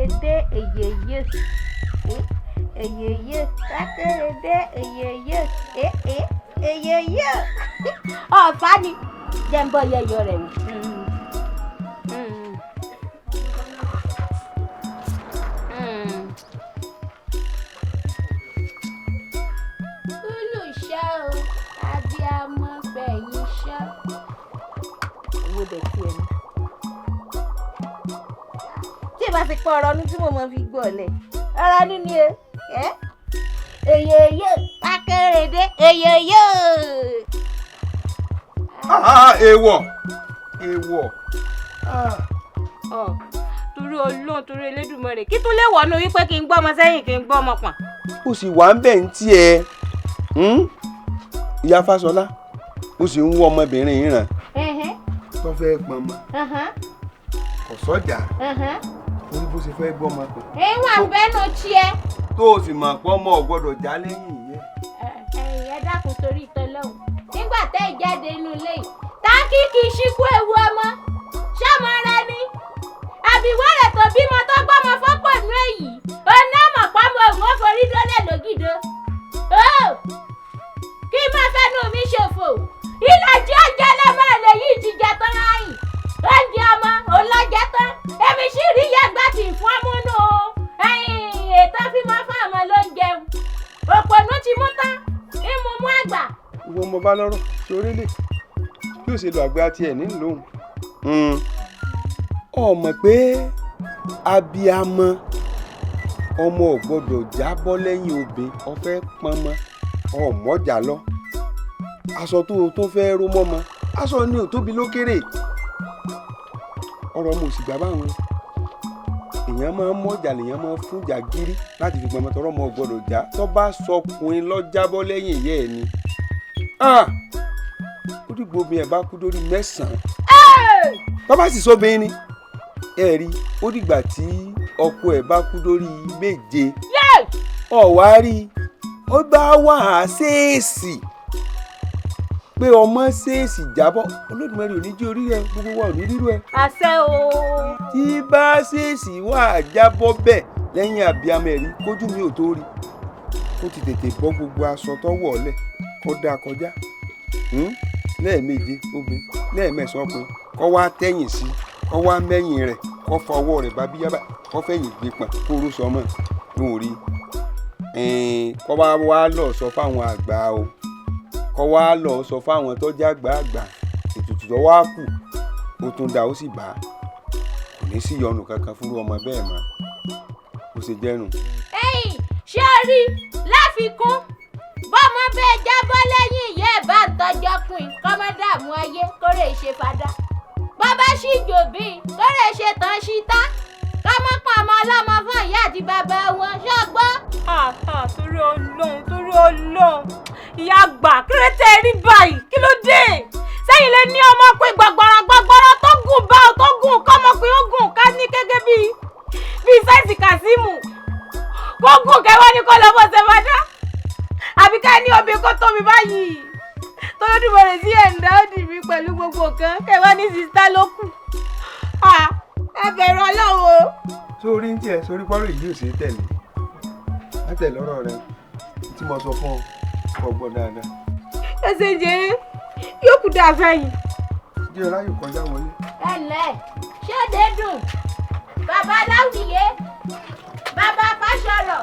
Sákèrèdé èyèyè. Èyèyè. Sákèrèdé èyèyè. Èyèyè. Ọ̀fà ni. Jẹ́ ń bọ́ yẹyọ rẹ̀ wò. Olùṣọ́ o, abiyamọ fẹ̀yìn ṣọ́. Owó dẹ̀ tí ẹni. Tí ìbá ti pọ̀ ọ̀rọ̀ ní tí mo mọ̀ fi gbọ́ ọ̀lẹ̀. Ọ̀rọ̀ ní ni ẹ́. Èyèyè, Sákèrèdé, èyèyè. Èèwọ̀. Torí Ọlọ́run, torí Elédùmarè. Kí tún lè wọ̀nú wípé kí n gbọ́ ọmọ sẹ́yìn kí n gbọ́ ọmọ pọ̀n. Ó sì wà ń bẹ̀ ń tiẹ̀. Ìyá Fashola, ó sì ń wọ ọmọbìnrin yìí ràn. Tó fẹ́ pọn mọ́. Kò sọ́jà. Orí bó ṣe fẹ́ gbọ́ ọmọ pọ̀. Ìwọ̀n bẹ́nu tiẹ̀. Tó o sì mọ̀ pọ́ ọmọ ò gbọ́dọ̀ já lẹ́yìn yẹn. Ẹ dákun torí ìtọ́lọ́hùn. Nígbà tẹ́ ìjáde inú ilé yìí, táǹkì kì í ṣíkú ewu ọmọ. Ṣọ́mọ rẹ ni. Àbíwọ́rẹ̀ tó bímọ tó gbọ́mọ fọ́pọ̀ nú èyí. Ó ná mọ̀ pọ́mọ òun ó forí dólẹ̀ lógìdó. Kí má fẹ́nu mi ṣòfò. Ìlàjì ọjọ́ lọ́mọ àlè yìí ti jẹ tán láyìn. Oúnjẹ ọmọ òun lọ jẹ tán. Èmi sì rí yàgbá tì fún ọmúnú o. Ètò fímọ́ fún àwọn ló ń jẹun. Òpònú ti mú tán. Ìmú mú àgbà. Ìwọ ọmọ bá lọ́rọ̀ ṣe orílẹ̀. Yóò ṣe lo àgbẹ̀ àti ẹ̀ nílò òun. Ọmọ pé abiyamọ ọmọ ò gbọ́dọ̀ jábọ́ lẹ́yìn obìn ọ̀fẹ́ pọnmọ ọmọjà lọ. Aṣọ tó fẹ́ ró mọ́mọ aṣọ ni ò tóbi lókèrè. Ọ̀rọ̀ ọmọ òsì gbàgbà wọn. Èèyàn máa ń mọ̀jà lèèyàn máa ń fúnjà gírí láti fi gbọmọ tọrọ ọmọ ò gbọ́dọ̀ já. Tó bá sọkùnrin lọ jábọ́ lẹ́yìn ìyá ẹ̀ ni. Ó dìgbò obìnrin ẹ̀ bá kú lórí 9. Tó bá sì sóbìnrin ni ẹ rí ó dìgbà tí ọkọ ẹ̀ bá kú lórí 7. Ọ̀wá rí ó bá wà á ṣèèṣì pé ọmọ ṣèèṣì jábọ́ Olódùmarè ò ní jí orí rẹ gbogbo wa ò ní rírú ẹ. Àṣẹ o. Tí bá ṣèèṣì wà á jábọ́ bẹ́ẹ̀ lẹ́yìn abiyamọ ẹ̀rí kójú mi ò tó rí ó ti tètè bọ́ gbogbo aṣọ tó wọ̀ ọ́lẹ̀ kó dáa kọjá lẹ́ẹ̀méje obìnrin lẹ́ẹ̀mẹ́sàn ọkùnrin kó wá tẹ̀yìn sí kó wá mẹ́yìn rẹ̀ kó fọwọ́ rẹ̀ bá bíyá bá kó fẹ̀yìn gbé pọ̀n kó rú sọmọ lóun rí kó wá lọ sọ fáwọn àgbà o kó wá lọ sọ fáwọn tó jẹ́ àgbààgbà ètùtù tó wá kù ó tún dá ó sì bá kò ní sí yọnu kankan fúru ọmọ bẹ́ẹ̀ mọ́ ó ṣe jẹ́nu. Ṣé o rí láfikún bọ́mọ bẹ́ẹ̀ jábọ́ lẹ́yìn ìyá ẹ̀ bá ń tọ́jọ́ pin kọ́mọ́dàmú ayé kórè ṣe fada bàbá sì jòbí kórè ṣe tán sí tá kọ́mọ́pọ̀ ọmọ ọlọ́mọ fún ìyá àti bàbá wọn ṣọ́gbọ́. Torí Ọlọ́run ìyá àgbà kírètè rí báyìí kí ló dé sẹ́yìn lè ní ọmọ pé gbàgbọ́rọ̀ tó gùn bá ọ tó gùn kọ́mọkùnrin ó gùn ká ní gẹ́gẹ́ bíi sáìsì Kàsímù kó gùn kẹwàá ní kó lọ́bọ̀ ṣẹ̀fádá àbí ká ní obìnrin kó tóbi báyìí tó lódìbò rẹ̀ sí ẹ̀ǹdà ó dì mí pẹ̀lú gbogbo nǹkan kẹwàá ní sísá ló kù ẹ bẹ̀rù Ọlọ́run o. Sórí ń tiẹ̀ sórí pọ́rọ̀ ìlú ò ṣe é tẹ̀lé látẹ̀ lọ́rọ̀ rẹ tí mo sọ fún ọ gbọ́ dáadáa. ẹsẹ̀ jẹ́rẹ́ yóò kú dáa fẹ́yìn. jẹ́ ọlá yóò kọjá wọlé. ẹnlẹ́ ṣé òde dùn bàbá Láwùyé bàbá Fáṣọlọ̀